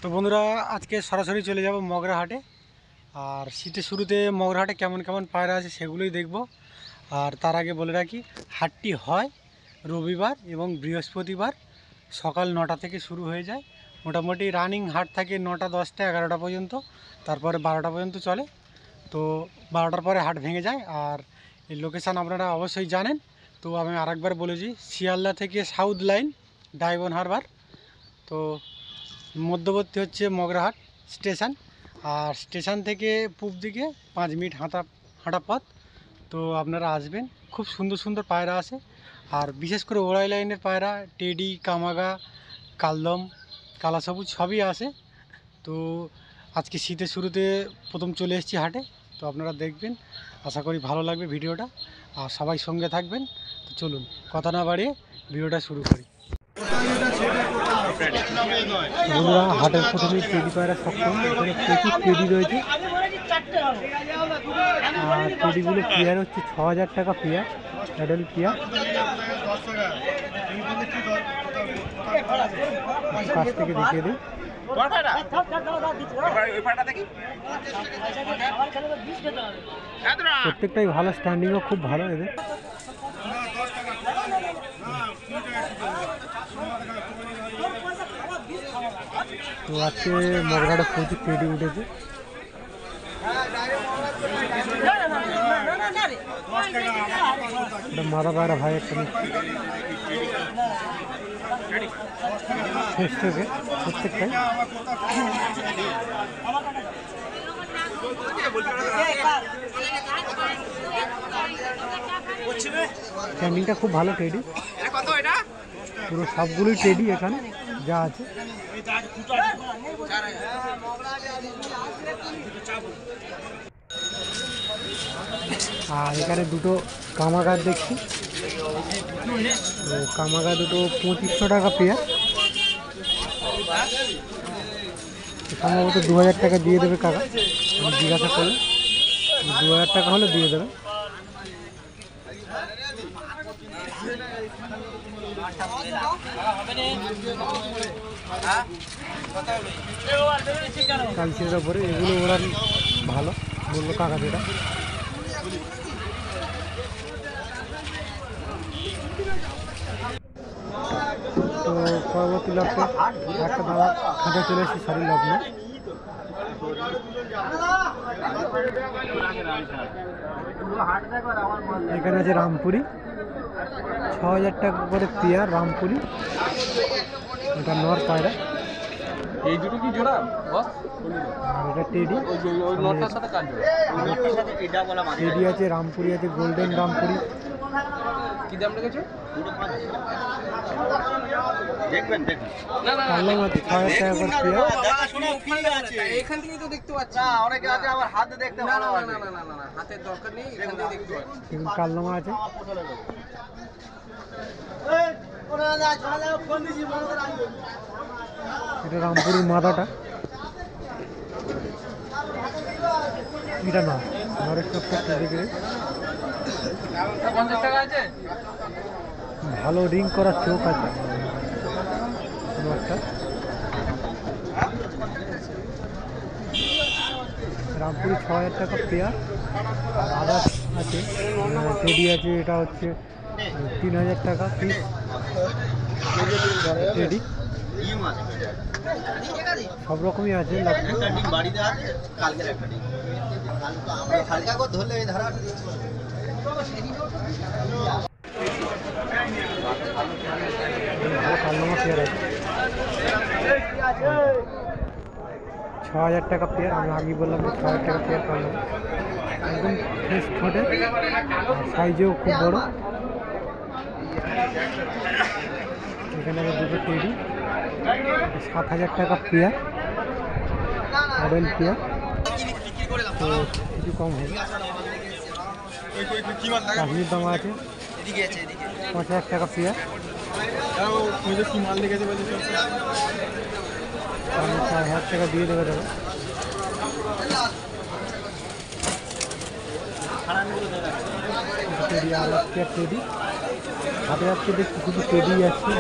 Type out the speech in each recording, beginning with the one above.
তো বন্ধুরা আজকে সরাসরি চলে যাব মগরা হাটে। আর শীতের শুরুতে মগরা হাটে কেমন কেমন পায়রা আছে সেগুলোই দেখব। আর তার আগে বলে রাখি, হাটটি হয় রবিবার এবং বৃহস্পতিবার সকাল 9টা থেকে শুরু হয়ে যায়। মোটামুটি রানিং হাট থাকে 9টা 10টা 11টা পর্যন্ত, তারপরে 12টা পর্যন্ত চলে। তো 12টার পরে হাট ভেঙে যায়। আর এই লোকেশান আপনারা অবশ্যই জানেন, তো আমি আরেকবার বলেছি, শিয়ালদা থেকে সাউথ লাইন ডায়মন্ড হারবার। তো মধ্যবর্তী হচ্ছে মগরাহাট স্টেশন, আর স্টেশন থেকে পূব দিকে 5 মিনিট হাঁটা পথ। তো আপনারা আসবেন, খুব সুন্দর সুন্দর পায়রা আছে। আর বিশেষ করে ওড়াই লাইনের পায়রা, টেডি, কামাগা, কালদম, কালা সবুজ সবই আসে। তো আজকে শীতের শুরুতে প্রথম চলে এসেছি হাটে, তো আপনারা দেখবেন, আশা করি ভালো লাগবে ভিডিওটা। আর সবাই সঙ্গে থাকবেন। তো চলুন কথা না বাড়িয়ে ভিডিওটা শুরু করি। বন্ধুরা হাটের প্রথমেই টেডি পায়রা সক্ষম, এখানে প্রচুর টেডি রয়েছে। আর টেডিগুলো পেয়ার হচ্ছে 6000 টাকা পেয়ার, অ্যাডাল্ট পেয়ার। কাছ থেকে দেখিয়ে দিই, প্রত্যেকটাই ভালো, স্ট্যান্ডিংও খুব ভালো এদের। তো আজকে মগরাটা প্রচুর টেডি উঠেছে। মাথা পায়রা ভাই একটা শেষ থেকে প্রত্যেকটাই। স্ট্যান্ডিংটা খুব ভালো টেডি, পুরো সবগুলোই টেডি এখানে যা আছে। আর এখানে দুটো কামাগার দেখছি, তো কামাগা দুটো 2500 টাকা পেয়ার। সম্ভবত 2000 টাকা দিয়ে দেবে কাকা, আমি জিজ্ঞাসা করলে 2000 টাকা হলে দিয়ে দেবে। কালচির উপরে এগুলো ওড়ান ভালো বললো কাকা যেটা। তো পরবর্তী লক্ষ্যে একটা দাদা খাঁচা চলে এসেছি শাড়ির লগ্নে। এখানে আছে রামপুরি, 6000 টাকা করে পেয়ার রামপুরি, এটা নর পায়রা। এই দুটো কি জোড়া বস? আর এটা টেডি, টেডি আছে, রামপুরি আছে, গোল্ডেন রামপুরি। কি দাম রেখেছো? কালদম আছে 6000 টাকা করে পেয়ার। এখান থেকেই তো দেখতে পাচ্ছি না, অনেকে আছে আবার হাতে দেখতে ভালো হয়। না না না না না, হাতের দরকার নেই, এখান থেকে দেখতে পাচ্ছি। কালদম আছে, এটা রামপুরের মাথাটা, এটা না নরের চোখটা দেখে। 50 টাকা আছে, ভালো রিং করা চোখ আছে একটা। রামপুরি 6000 টাকা পেয়ার। আর আদার্স আছে, টেডি আছে, এটা হচ্ছে 3000 টাকা পিস টেডি। সব রকমই আছে। কালদমা পেয়ার আছে 6000 টাকা পেয়ার, আমি আগেই বললাম 6000 টাকা পেয়ার। কালদমা একদম ফ্রেশ ঠোঁটে, সাইজেও খুব বড়। এখানে আছে দুটো টেডি, 7000 টাকা পেয়ার, অরেল পেয়ার। তো কিছু কম হবে। কাশ্মীর দাম আছে 5000 টাকা পেয়ার, 4000 টাকা দিয়ে দেবে দাদা। টেডি আর পেয়ার টেডি, হাতে হাতে দেখছি শুধু টেডি আসছে।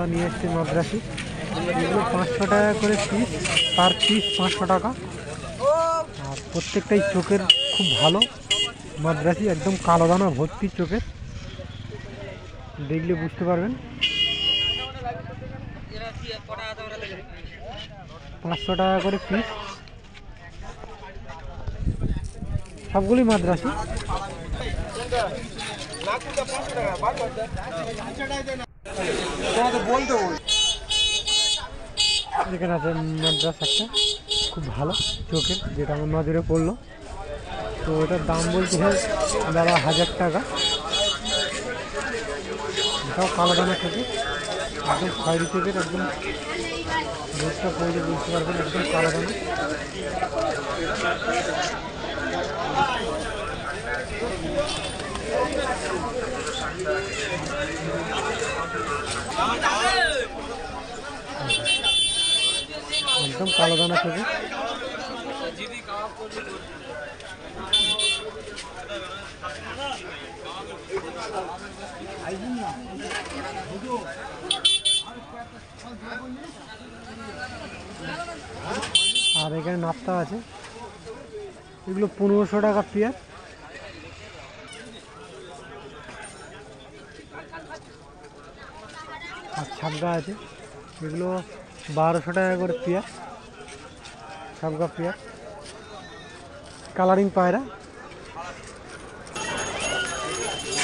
দাদা নিয়ে এসছে মাদ্রাসি, এগুলো 500 টাকা করে পিস, পার পিস 500 টাকা। আর প্রত্যেকটাই চোখের খুব ভালো মাদ্রাসি, একদম কালো দানা ভর্তি চোখের, দেখলে বুঝতে পারবেন। 500 টাকা করে পিস, সবগুলি মাদ্রাসি। এখানে আছে মাদ্রাস একটা খুব ভালো চোখের, যেটা আমার নজরে পড়লো। তো এটার দাম বলতে হয় দাদা 1000 টাকা। এটাও কালো দানা চোখের, একদম খয়েরি চোখের, একদম রোদটা পড়লে বুঝতে পারবেন একদম কালো দানা। একদম কালো দানা চোখে। আর এখানে নাপ্তা আছে, এগুলো 1500 টাকা পেয়ার। আর ছাগা আছে, এগুলো 1200 টাকা করে পেয়ার, ছাগা পেয়ার, কালারিং পায়রা।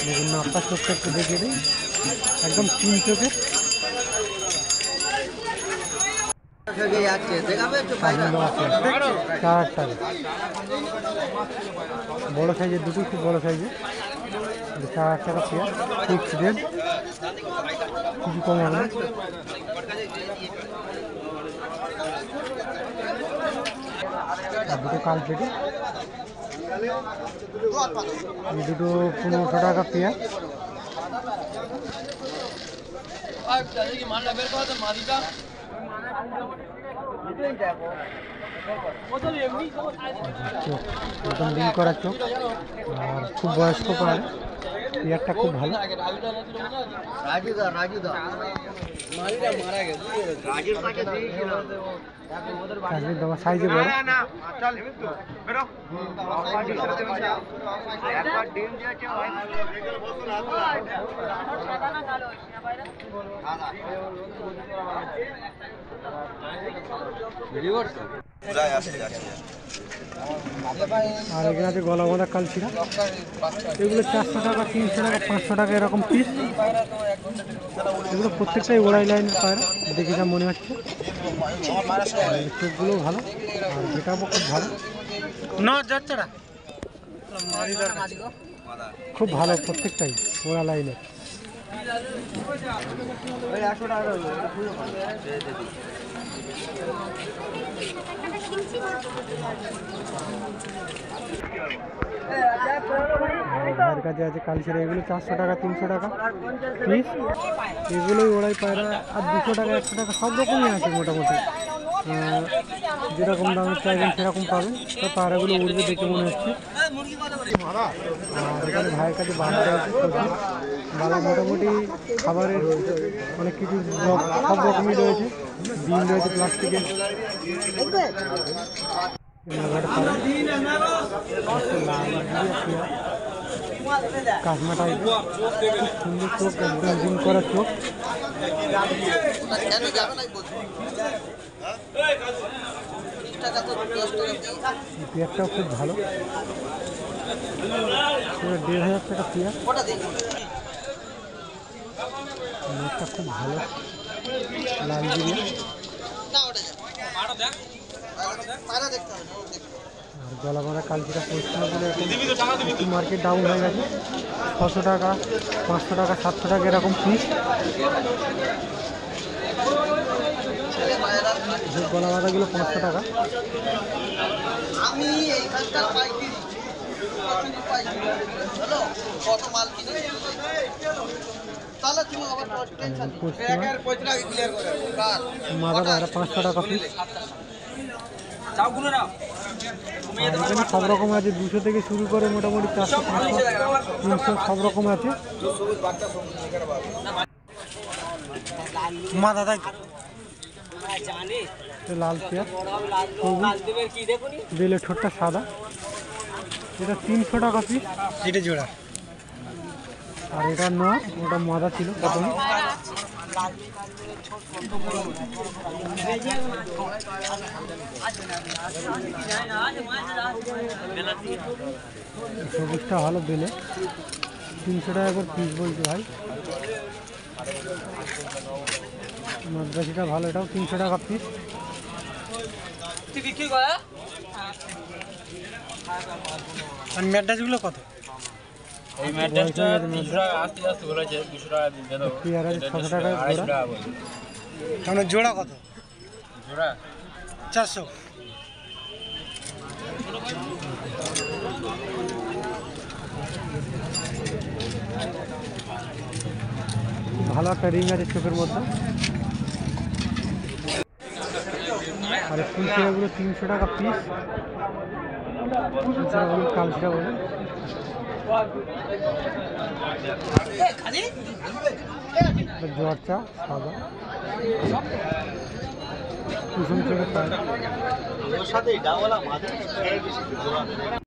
দেখুন নাপ্তার চোখটা একটু দেখে দিই, একদম 3 চোখের। বড় সাইজের দুটো, খুব বড় সাইজের, 4000 টাকা পেয়ার, ফিক্সড রেট, কিছু কম হবে না। আর দুটো কাল পেটে, এই দুটো 1500 টাকা পেয়ার। চোখ একদম ডিম করা চোখ, আর খুব বয়স্ক পায়, পেয়ারটা খুব ভালো। কাশ্মীর দামা সাইজে বড়। আর এখানে আছে গলা বাঁধা কালচিরা, এগুলো 400 টাকা, 300 টাকা, 500 টাকা এরকম পিস। এগুলো প্রত্যেকটাই ওড়াই লাইন পায়রা, দেখে যা মনে হচ্ছে। চোখগুলো ভালো, আর গেটাপও খুব ভালো, খুব ভালো, প্রত্যেকটাই ওড়া লাইনে। ভাইয়ের কাছে আছে কালচিরা, এগুলো 400 টাকা, 300 টাকা পিস। এগুলোই ওড়াই পায়রা, আর 200 টাকা, 100 টাকা সব রকমই আছে মোটামুটি। যেরকম দামের চাইবেন সেরকম পাবেন। তো পায়রাগুলো উড়বে দেখে মনে হচ্ছে। আর এখানে ভাইয়ের কাছে বালা রয়েছে, বালা মোটামুটি খাবারের অনেক কিছু সব রকমই রয়েছে, ডিম রয়েছে প্লাস্টিকের। কাজমা টাইপের, খুব সুন্দর চোখ, একদম ডিম করা চোখ। পেয়ারটাও খুব ভালো, 1500 টাকা পেয়ার। মেয়েটা খুব ভালো, লাল জিরিয়া। আর গলা বাঁধা কালচিরা পরিষ্কার বলে একটু মার্কেট ডাউন হয়ে গেছে, 600 টাকা, 500 টাকা, 700 টাকা এরকম পিস। গলা বাঁধাগুলো 500 টাকা। মাদা পায়রা 500 টাকা পিস। এখানে সব রকম আছে, 200 থেকে শুরু করে মোটামুটি 400, 500, 300 সব রকম আছে। মাথা তাই তো লাল পেঁয়াজ বেলের ঠোঁটটা সাদা, এটা 300 টাকা পিস, এটা জোড়া। আর এটা নর, ওটা মাদা ছিল প্রথমে। সবুজটা ভালো বেলে, 300 টাকা করে পিস বলছে ভাই। মাদ্রাসিটা ভালো, এটাও 300 টাকা পিস। আর ম্যাড্রাসগুলো কত? এই ম্যাট্রেসটা 300 টাকা আস্তে আস্তে বলেছে, 200 টাকা দিতে দাও। পেয়ারা 600 টাকা আড়াইশো জোড়া। টাকা বলে। মানে জোড়া কত? জোড়া 400। ভালো একটা রিং আছে চোখের মধ্যে। আর ফুলশিরাগুলো 300 টাকা পিস। ফুলশিরাগুলো কালশিরা বলে। জর্চা সাদা, কুসুম চোখের পায়রা।